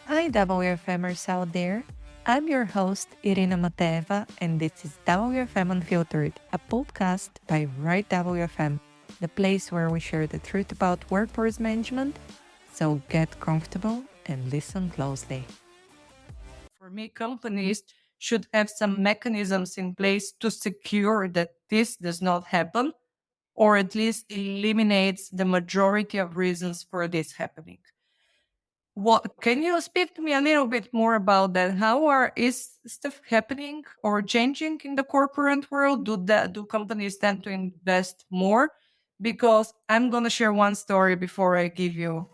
Hi, WFMers out there. I'm your host, Irina Mateva, and this is WFM Unfiltered, a podcast by Right WFM, the place where we share the truth about workforce management. So get comfortable and listen closely. For me, companies should have some mechanisms in place to secure that this does not happen, or at least eliminates the majority of reasons for this happening. What can you speak to me a little bit more about that? Is stuff happening or changing in the corporate world? Do companies tend to invest more? Because I'm gonna share one story before I give you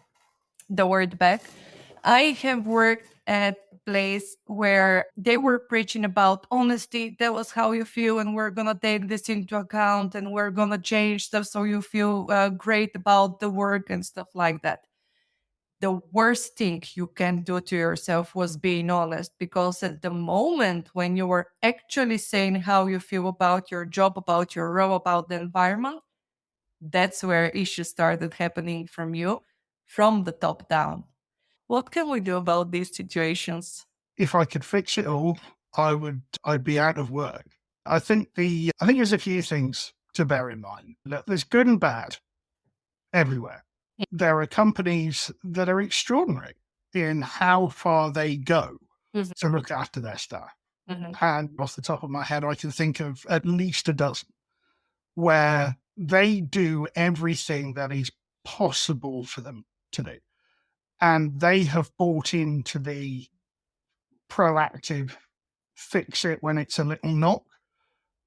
the word back. I have worked at a place where they were preaching about honesty. That was how you feel, and we're gonna take this into account, and we're gonna change stuff so you feel great about the work and stuff like that. The worst thing you can do to yourself was being honest, because at the moment when you were actually saying how you feel about your job, about your role, about the environment, that's where issues started happening from the top down. What can we do about these situations? If I could fix it all, I'd be out of work. I think there's a few things to bear in mind. Look, there's good and bad everywhere. There are companies that are extraordinary in how far they go to look after their staff. And off the top of my head, I can think of at least a dozen where they do everything that is possible for them to do. And they have bought into the proactive fix it when it's a little knock,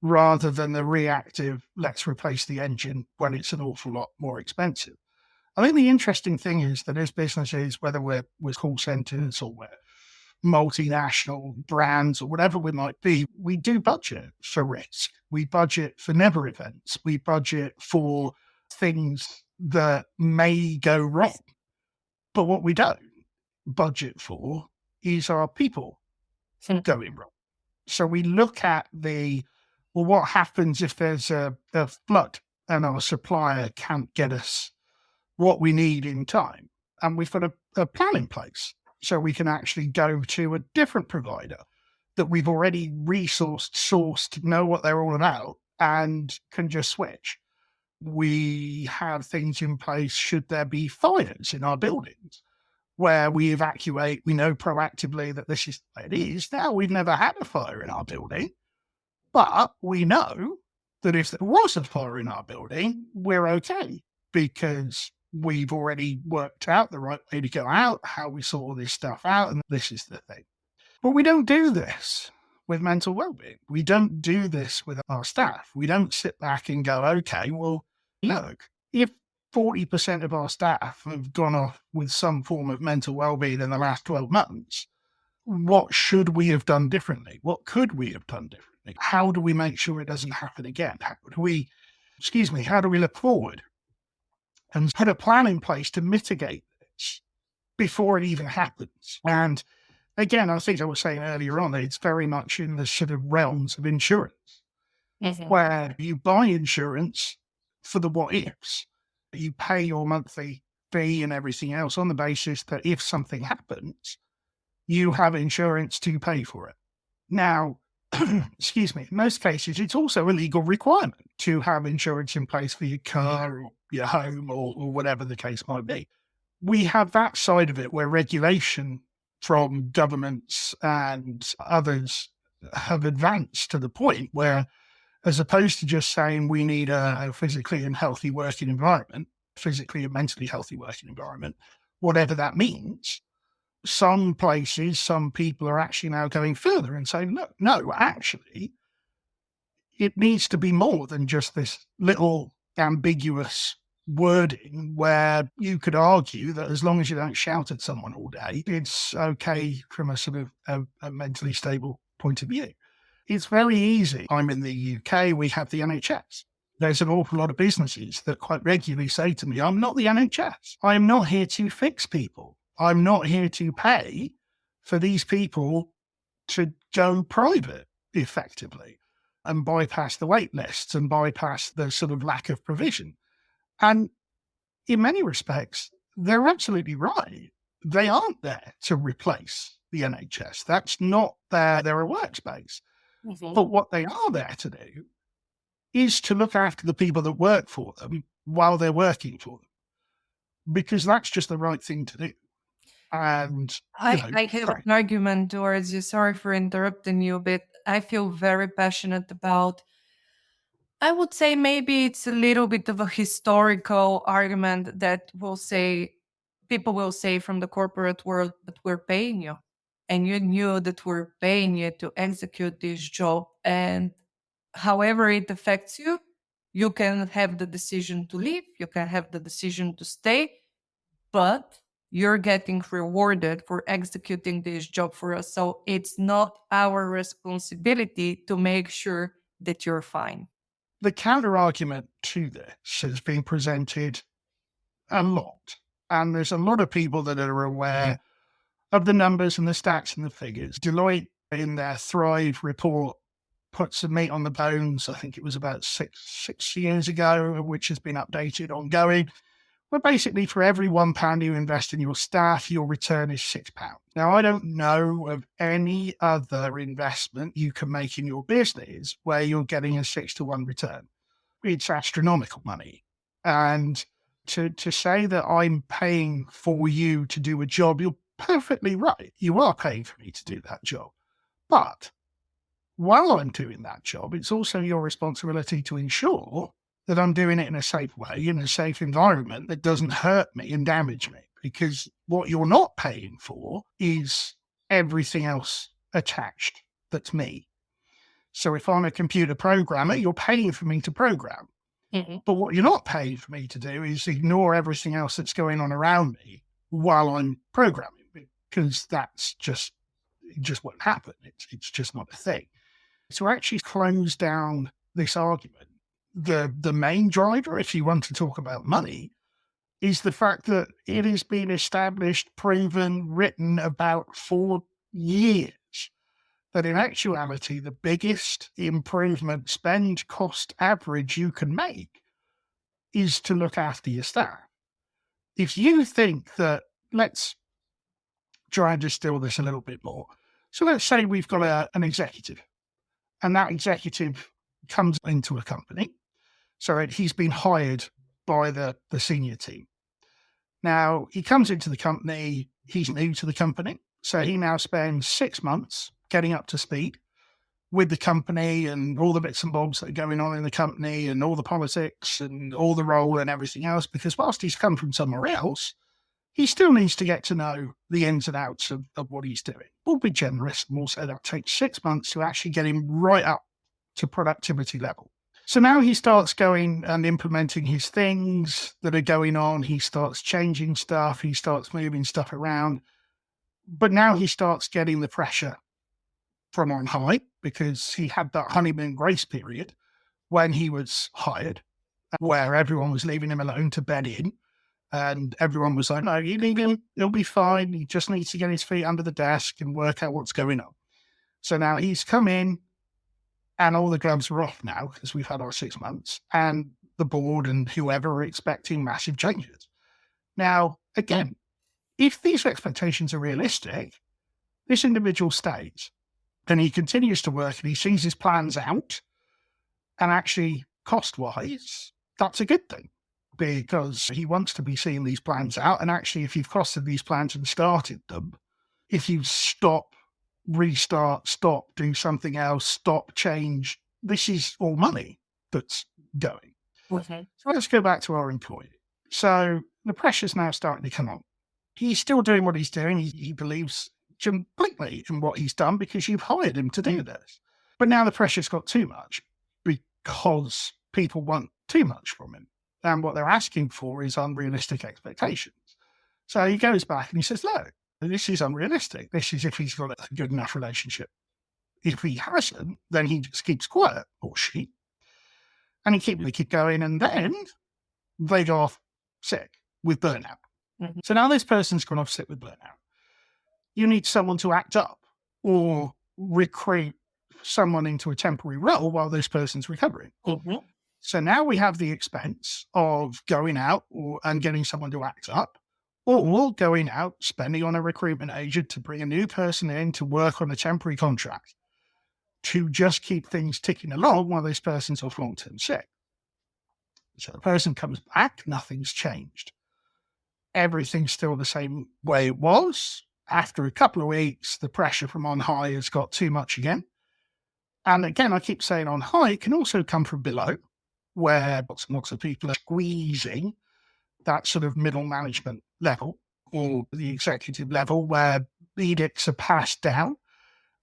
rather than the reactive, let's replace the engine when it's an awful lot more expensive. I think the interesting thing is that as businesses, whether we're with call centers or we're multinational brands or whatever we might be, we do budget for risk. We budget for never events. We budget for things that may go wrong. But what we don't budget for is our people going wrong. So we look at what happens if there's a flood and our supplier can't get us what we need in time. And we've got a plan in place so we can actually go to a different provider that we've already resourced, sourced, know what they're all about, and can just switch. We have things in place should there be fires in our buildings where we evacuate. We know proactively that this is the way it is. Now, we've never had a fire in our building, but we know that if there was a fire in our building, we're okay because we've already worked out the right way to go out, how we sort all this stuff out, and this is the thing. But we don't do this with mental well-being. We don't do this with our staff. We don't sit back and go, okay, well, look, if 40% of our staff have gone off with some form of mental well-being in the last 12 months, what should we have done differently? What could we have done differently? How do we make sure it doesn't happen again? How do we look forward and put a plan in place to mitigate this before it even happens? And again, I think I was saying earlier on, it's very much in the sort of realms of insurance, where you buy insurance for the what ifs. You pay your monthly fee and everything else on the basis that if something happens, you have insurance to pay for it. Now, in most cases, it's also a legal requirement to have insurance in place for your car or your home or whatever the case might be. We have that side of it where regulation from governments and others have advanced to the point where, as opposed to just saying we need a physically and healthy working environment, physically and mentally healthy working environment, whatever that means, some places, some people are actually now going further and saying, look, no, actually, it needs to be more than just this little ambiguous wording where you could argue that as long as you don't shout at someone all day, it's okay from a sort of a mentally stable point of view. It's very easy. I'm in the UK, we have the NHS. There's an awful lot of businesses that quite regularly say to me, I'm not the NHS. I am not here to fix people. I'm not here to pay for these people to go private effectively and bypass the wait lists and bypass the sort of lack of provision. And in many respects, they're absolutely right. they aren't there to replace the NHS. That's not their workspace. Mm-hmm. But what they are there to do is to look after the people that work for them while they're working for them, because that's just the right thing to do. And, I have an argument towards you. Sorry for interrupting you, but I feel very passionate about, I would say maybe it's a little bit of a historical argument that people will say from the corporate world, but we're paying you. And you knew that we're paying you to execute this job. And however it affects you, you can have the decision to leave, you can have the decision to stay, but you're getting rewarded for executing this job for us. So it's not our responsibility to make sure that you're fine. The counter argument to this has been presented a lot. And there's a lot of people that are aware of the numbers and the stats and the figures. Deloitte, in their Thrive report, put some meat on the bones. I think it was about six years ago, which has been updated ongoing. But basically, for every £1 you invest in your staff, your return is £6. Now, I don't know of any other investment you can make in your business where you're getting a 6-to-1 return. It's astronomical money. And to say that I'm paying for you to do a job, you're perfectly right. You are paying for me to do that job. But while I'm doing that job, it's also your responsibility to ensure that I'm doing it in a safe way, in a safe environment that doesn't hurt me and damage me. Because what you're not paying for is everything else attached that's me. So if I'm a computer programmer, you're paying for me to program. Mm-hmm. But what you're not paying for me to do is ignore everything else that's going on around me while I'm programming, because that's just won't happen. It's just not a thing. So actually close down this argument. The main driver, if you want to talk about money, is the fact that it has been established, proven, written about for years that in actuality, the biggest improvement spend cost average you can make is to look after your staff. If you think that, let's try and distill this a little bit more. So let's say we've got an executive, and that executive comes into a company. So he's been hired by the senior team. Now, he comes into the company, he's new to the company. So he now spends 6 months getting up to speed with the company and all the bits and bobs that are going on in the company and all the politics and all the role and everything else. Because whilst he's come from somewhere else, he still needs to get to know the ins and outs of what he's doing. We'll be generous and we'll say that takes 6 months to actually get him right up to productivity level. So now he starts going and implementing his things that are going on. He starts changing stuff. He starts moving stuff around. But now he starts getting the pressure from on high, because he had that honeymoon grace period when he was hired, where everyone was leaving him alone to bed in. And everyone was like, no, you leave him, he'll be fine. He just needs to get his feet under the desk and work out what's going on. So now he's come in, and all the gloves are off now because we've had our 6 months, and the board and whoever are expecting massive changes. Now, again, if these expectations are realistic, this individual stays and he continues to work and he sees his plans out, and actually cost-wise, that's a good thing, because he wants to be seeing these plans out. And actually, if you've costed these plans and started them, if you stop, restart, stop, do something else, stop, change, this is all money that's going. Okay. So let's go back to our employee. So the pressure's now starting to come on. He's still doing what he's doing. He believes completely in what he's done because you've hired him to do this. But now the pressure's got too much because people want too much from him. And what they're asking for is unrealistic expectations. So he goes back and he says, look, this is unrealistic. This is if he's got a good enough relationship. If he hasn't, then he just keeps quiet, or she. And they keep going, and then they go off sick with burnout. Mm-hmm. So now this person's gone off sick with burnout. You need someone to act up or recruit someone into a temporary role while this person's recovering. Mm-hmm. So now we have the expense of going out and getting someone to act up, or going out, spending on a recruitment agent to bring a new person in to work on a temporary contract to just keep things ticking along while this person's off long-term sick. So the person comes back, nothing's changed. Everything's still the same way it was. After a couple of weeks, the pressure from on high has got too much again. And again, I keep saying on high, it can also come from below, where lots and lots of people are squeezing that sort of middle management level or the executive level where edicts are passed down,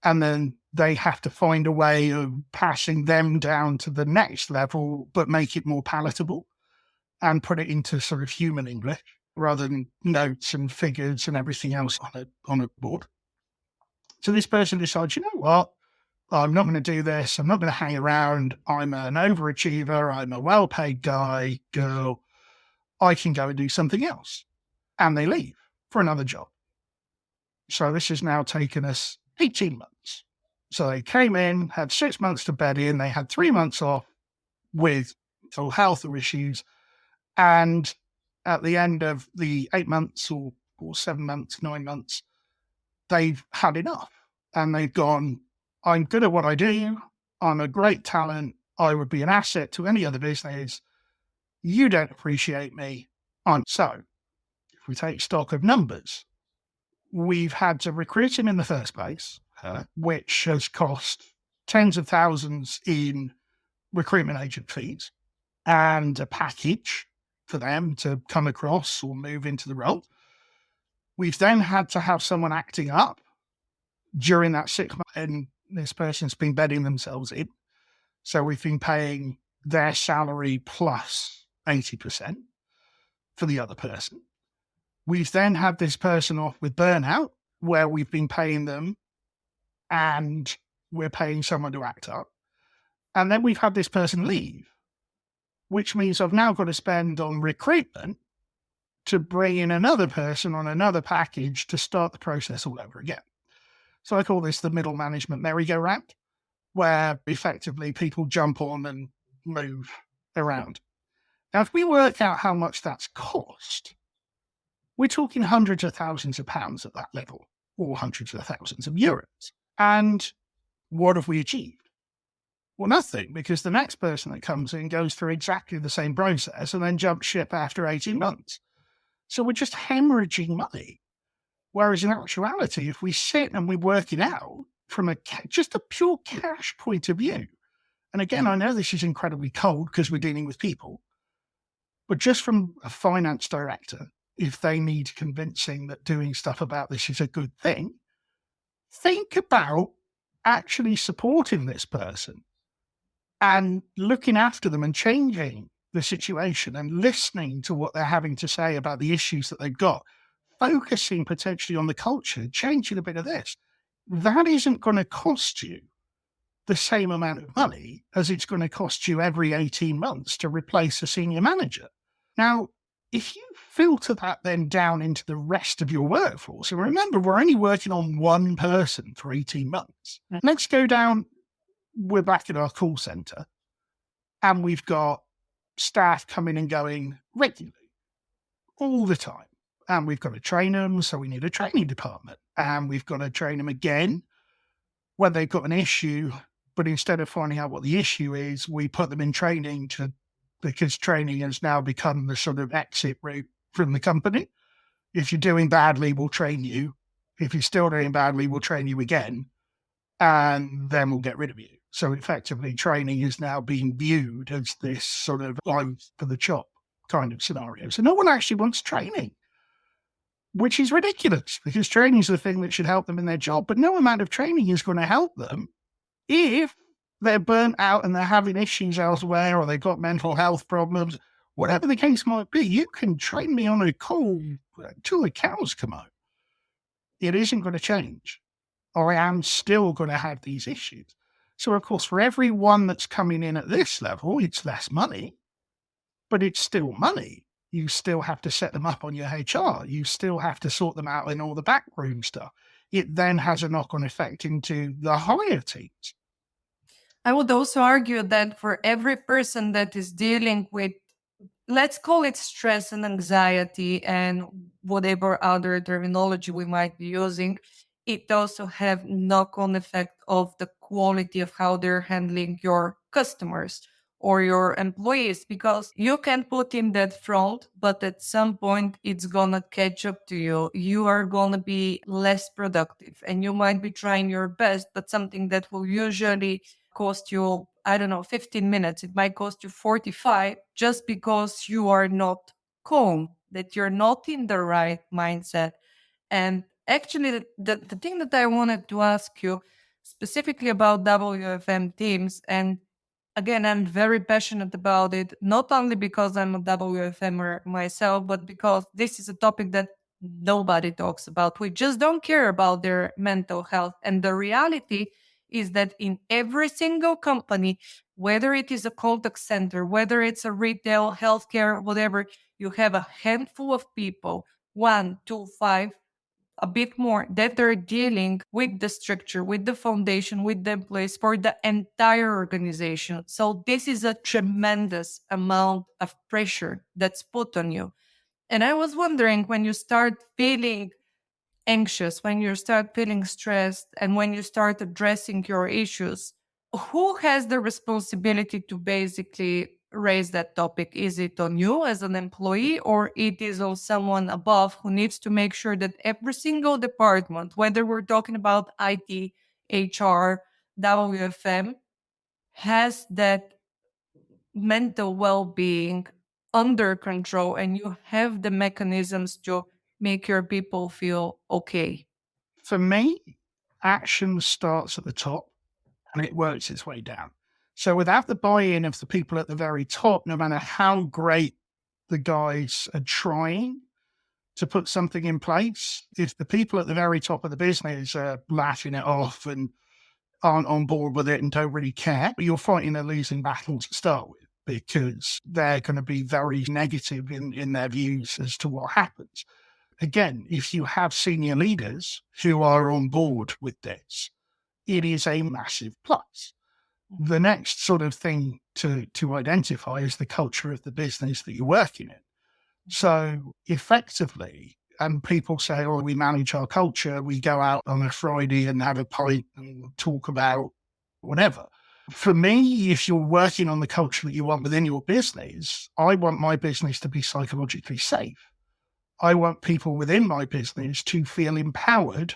and then they have to find a way of passing them down to the next level, but make it more palatable and put it into sort of human English rather than notes and figures and everything else on a board. So this person decides, you know what? I'm not going to do this. I'm not going to hang around. I'm an overachiever. I'm a well-paid guy, girl. I can go and do something else. And they leave for another job. So this has now taken us 18 months. So they came in, had 6 months to bed in. They had 3 months off with mental health issues. And at the end of the 8 months or 7 months, 9 months, they've had enough. And they've gone, I'm good at what I do. I'm a great talent. I would be an asset to any other business. You don't appreciate me. So if we take stock of numbers, we've had to recruit him in the first place, which has cost tens of thousands in recruitment agent fees and a package for them to come across or move into the role. We've then had to have someone acting up during that 6 months, and this person's been bedding themselves in. So we've been paying their salary plus 80% for the other person. We've then had this person off with burnout, where we've been paying them and we're paying someone to act up. And then we've had this person leave, which means I've now got to spend on recruitment to bring in another person on another package to start the process all over again. So I call this the middle management merry-go-round, where effectively people jump on and move around. Now, if we work out how much that's cost, we're talking hundreds of thousands of pounds at that level, or hundreds of thousands of euros. And what have we achieved? Well, nothing, because the next person that comes in goes through exactly the same process and then jumps ship after 18 months. So we're just hemorrhaging money. Whereas in actuality, if we sit and we work it out from just a pure cash point of view, and again, I know this is incredibly cold because we're dealing with people, but just from a finance director, if they need convincing that doing stuff about this is a good thing, think about actually supporting this person and looking after them and changing the situation and listening to what they're having to say about the issues that they've got, focusing potentially on the culture, changing a bit of this. That isn't going to cost you the same amount of money as it's going to cost you every 18 months to replace a senior manager. Now, if you filter that then down into the rest of your workforce, and remember, we're only working on one person for 18 months. Let's go down, we're back at our call center, and we've got staff coming and going regularly, all the time. And we've got to train them, so we need a training department. And we've got to train them again when they've got an issue, but instead of finding out what the issue is, we put them in training because training has now become the sort of exit route from the company. If you're doing badly, we'll train you. If you're still doing badly, we'll train you again, and then we'll get rid of you. So effectively, training is now being viewed as this sort of life for the chop kind of scenario. So no one actually wants training, which is ridiculous, because training is the thing that should help them in their job. But no amount of training is going to help them if they're burnt out and they're having issues elsewhere, or they've got mental health problems, whatever the case might be. You can train me on a call till the cows come out. It isn't going to change. Or I am still going to have these issues. So, of course, for everyone that's coming in at this level, it's less money, but it's still money. You still have to set them up on your HR. You still have to sort them out in all the backroom stuff. It then has a knock-on effect into the higher teams. I would also argue that for every person that is dealing with let's call it stress and anxiety and whatever other terminology we might be using, it also have knock-on effect of the quality of how they're handling your customers or your employees, because you can put in that front, but at some point it's gonna catch up to you. You are gonna be less productive and you might be trying your best, but something that will usually cost you, I don't know, 15 minutes, it might cost you 45, just because you are not calm, that you're not in the right mindset. And actually, the thing that I wanted to ask you specifically about WFM teams, and again, I'm very passionate about it, not only because I'm a WFMer myself, but because this is a topic that nobody talks about. We just don't care about their mental health. And the reality is that in every single company, whether it is a contact center, whether it's a retail, healthcare, whatever, you have a handful of people, one, two, five, a bit more, that are dealing with the structure, with the foundation, with the employees for the entire organization. So this is a tremendous amount of pressure that's put on you. And I was wondering, when you start feeling anxious, when you start feeling stressed, and when you start addressing your issues, who has the responsibility to basically raise that topic? Is it on you as an employee, or it is on someone above who needs to make sure that every single department, whether we're talking about IT, HR, WFM, has that mental well-being under control and you have the mechanisms to make your people feel okay? For me, action starts at the top and it works its way down. So without the buy-in of the people at the very top, no matter how great the guys are trying to put something in place, if the people at the very top of the business are laughing it off and aren't on board with it and don't really care, you're fighting a losing battle to start with, because they're going to be very negative in their views as to what happens. Again, if you have senior leaders who are on board with this, it is a massive plus. The next sort of thing to identify is the culture of the business that you're working in. So effectively, and people say, oh, we manage our culture, we go out on a Friday and have a pint and talk about whatever. For me, if you're working on the culture that you want within your business, I want my business to be psychologically safe. I want people within my business to feel empowered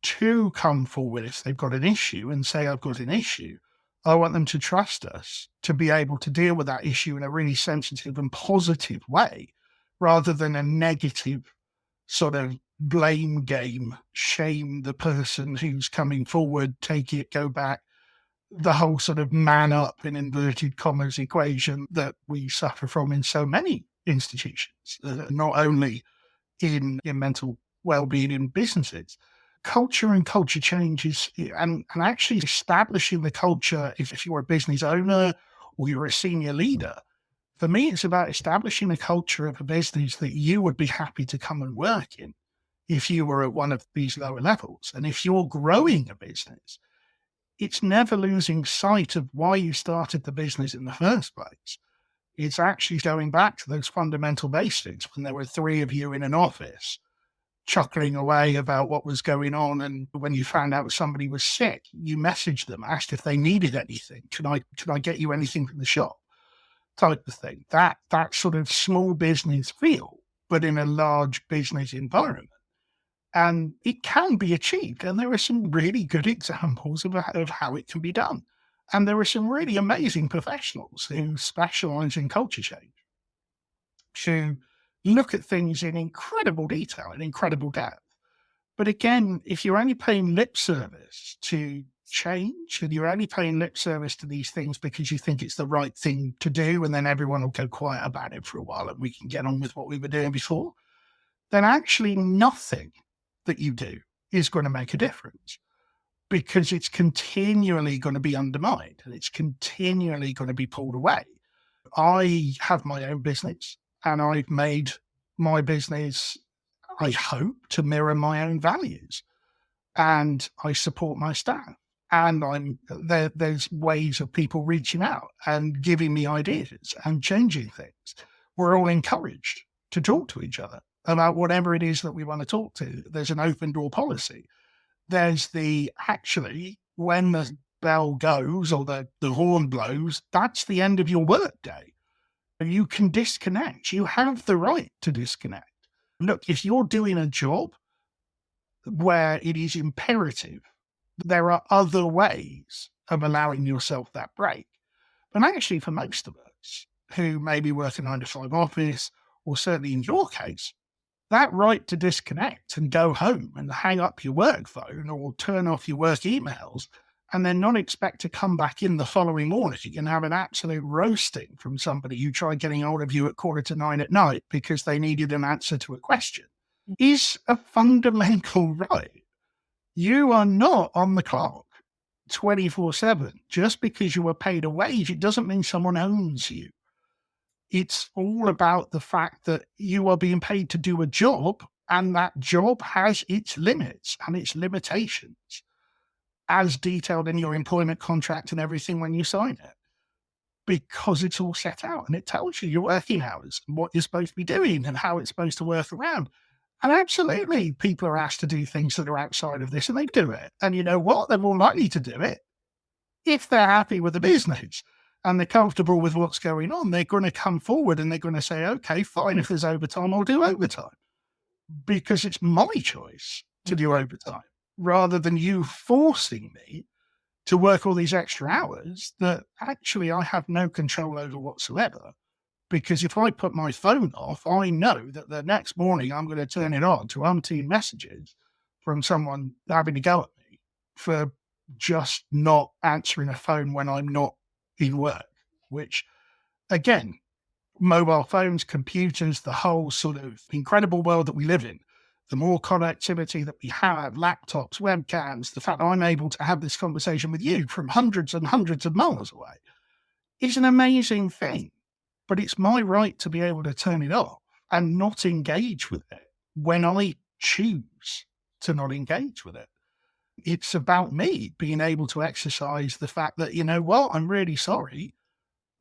to come forward if they've got an issue and say, I've got an issue. I want them to trust us to be able to deal with that issue in a really sensitive and positive way, rather than a negative sort of blame game, shame the person who's coming forward, take it, go back, the whole sort of man up in inverted commas equation that we suffer from in so many institutions, not only in mental well-being in businesses. Culture and culture changes, and actually establishing the culture, if you're a business owner or you're a senior leader, for me, it's about establishing a culture of a business that you would be happy to come and work in if you were at one of these lower levels. And if you're growing a business, it's never losing sight of why you started the business in the first place. It's actually going back to those fundamental basics when there were three of you in an office chuckling away about what was going on. And when you found out somebody was sick, you messaged them, asked if they needed anything. Can I get you anything from the shop? Type of thing. That sort of small business feel, but in a large business environment. And it can be achieved. And there are some really good examples of how it can be done. And there are some really amazing professionals who specialize in culture change, who look at things in incredible detail and incredible depth. But again, if you're only paying lip service to change and you're only paying lip service to these things because you think it's the right thing to do, and then everyone will go quiet about it for a while and we can get on with what we were doing before, then actually nothing that you do is going to make a difference, because it's continually going to be undermined and it's continually going to be pulled away. I have my own business and I've made my business, I hope, to mirror my own values, and I support my staff. And there's ways of people reaching out and giving me ideas and changing things. we're all encouraged to talk to each other about whatever it is that we want to talk to. There's an open door policy. There's actually, when the bell goes or the horn blows, that's the end of your workday. You can disconnect. You have the right to disconnect. Look, if you're doing a job where it is imperative, there are other ways of allowing yourself that break. But actually, for most of us who maybe work in a 9-to-5 office, or certainly in your case, that right to disconnect and go home and hang up your work phone or turn off your work emails and then not expect to come back in the following morning and have an absolute roasting from somebody who tried getting hold of you at 9:15 at night because they needed an answer to a question is a fundamental right. You are not on the clock 24/7. Just because you were paid a wage, it doesn't mean someone owns you. It's all about the fact that you are being paid to do a job, and that job has its limits and its limitations, as detailed in your employment contract and everything when you sign it, because it's all set out and it tells you your working hours and what you're supposed to be doing and how it's supposed to work around. And absolutely, people are asked to do things that are outside of this, and they do it. And you know what? They're more likely to do it if they're happy with the business and they're comfortable with what's going on. They're going to come forward and they're going to say, okay, fine, if there's overtime, I'll do overtime, because it's my choice to do overtime, rather than you forcing me to work all these extra hours that actually I have no control over whatsoever. Because if I put my phone off, I know that the next morning I'm going to turn it on to umpteen messages from someone having to go at me for just not answering a phone when I'm not in work, which, again, mobile phones, computers, the whole sort of incredible world that we live in, the more connectivity that we have, laptops, webcams, the fact that I'm able to have this conversation with you from hundreds and hundreds of miles away is an amazing thing. But it's my right to be able to turn it off and not engage with it when I choose to not engage with it. It's about me being able to exercise the fact that, you know what, I'm really sorry.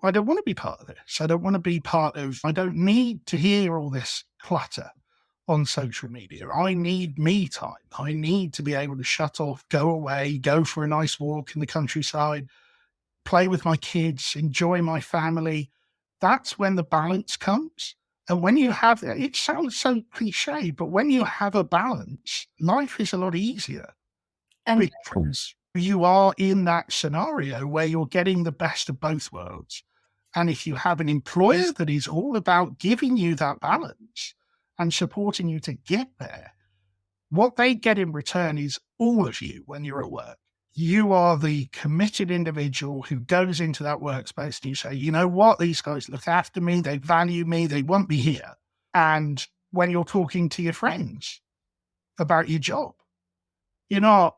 I don't want to be part of this. I don't want to be I don't need to hear all this clutter on social media. I need me time. I need to be able to shut off, go away, go for a nice walk in the countryside, play with my kids, enjoy my family. That's when the balance comes. And when you have it sounds so cliche, but when you have a balance, life is a lot easier. And because you are in that scenario where you're getting the best of both worlds. And if you have an employer that is all about giving you that balance and supporting you to get there, what they get in return is all of you when you're at work. You are the committed individual who goes into that workspace and you say, you know what, these guys look after me, they value me, they want me here. And when you're talking to your friends about your job, you're not,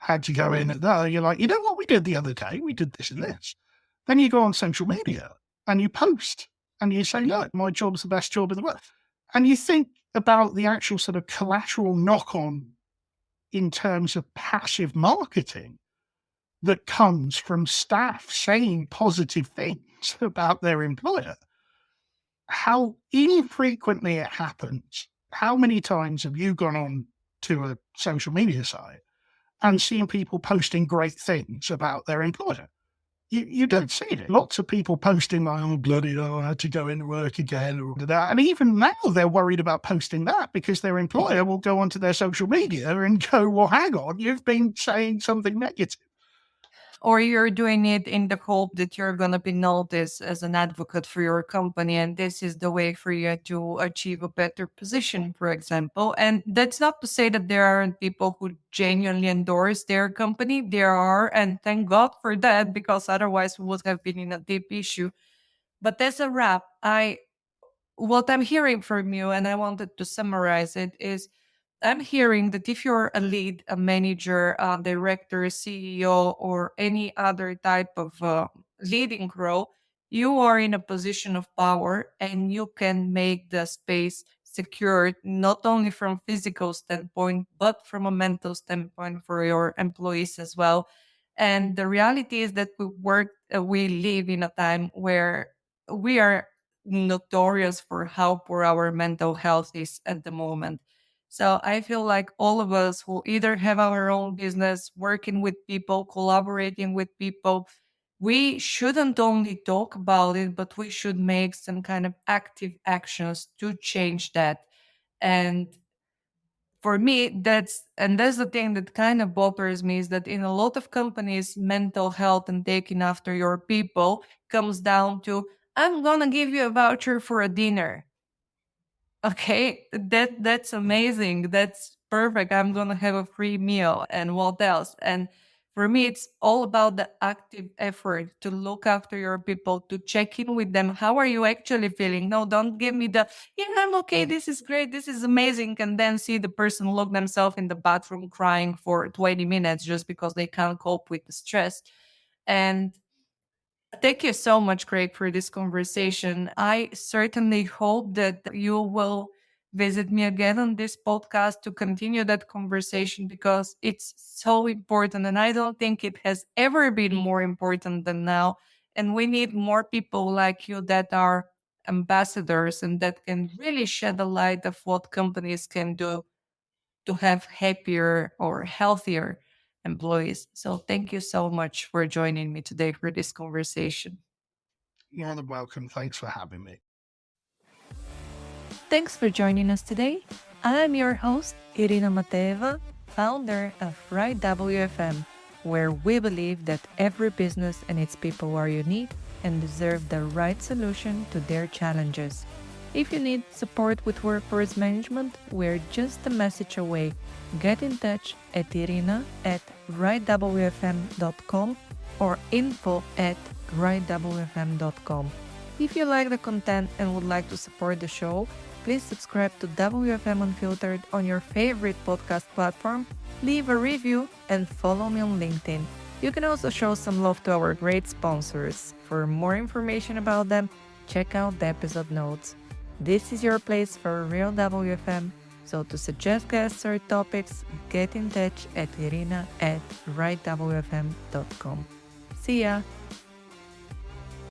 how'd you go in? No, you're like, you know what we did the other day? We did this and this. Then you go on social media and you post and you say, look, my job's the best job in the world. And you think about the actual sort of collateral knock-on in terms of passive marketing that comes from staff saying positive things about their employer. How infrequently it happens. How many times have you gone on to a social media site and seen people posting great things about their employer? You don't see it. Lots of people posting like, I had to go into work again. Or that. And even now they're worried about posting that because their employer will go onto their social media and go, well, hang on, you've been saying something negative. Or you're doing it in the hope that you're going to be noticed as an advocate for your company. And this is the way for you to achieve a better position, for example. And that's not to say that there aren't people who genuinely endorse their company. There are, and thank God for that, because otherwise we would have been in a deep issue. But as a wrap, what I'm hearing from you, and I wanted to summarize it, is I'm hearing that if you're a lead, a manager, a director, CEO, or any other type of leading role, you are in a position of power and you can make the space secure, not only from physical standpoint, but from a mental standpoint for your employees as well. And the reality is that we live in a time where we are notorious for how poor our mental health is at the moment. So I feel like all of us who either have our own business, working with people, collaborating with people, we shouldn't only talk about it, but we should make some kind of active actions to change that. And for me, that's the thing that kind of bothers me, is that in a lot of companies, mental health and taking after your people comes down to, I'm gonna give you a voucher for a dinner. Okay, that's amazing. That's perfect. I'm gonna have a free meal, and what else? And for me, it's all about the active effort to look after your people, to check in with them. How are you actually feeling? No, don't give me the, yeah, I'm okay. This is great. This is amazing. And then see the person lock themselves in the bathroom crying for 20 minutes just because they can't cope with the stress. And thank you so much, Craig, for this conversation. I certainly hope that you will visit me again on this podcast to continue that conversation, because it's so important. And I don't think it has ever been more important than now. And we need more people like you that are ambassadors and that can really shed a light of what companies can do to have happier or healthier employees. So thank you so much for joining me today for this conversation. You're more than welcome. Thanks for having me. Thanks for joining us today. I'm your host, Irina Mateva, founder of Right WFM, where we believe that every business and its people are unique and deserve the right solution to their challenges. If you need support with workforce management, we're just a message away. Get in touch at irina@rightwfm.com or info@rightwfm.com. If you like the content and would like to support the show, please subscribe to WFM Unfiltered on your favorite podcast platform, leave a review, and follow me on LinkedIn. You can also show some love to our great sponsors. For more information about them, check out the episode notes. This is your place for real WFM, so to suggest guests or topics, get in touch at irina@rightwfm.com. See ya!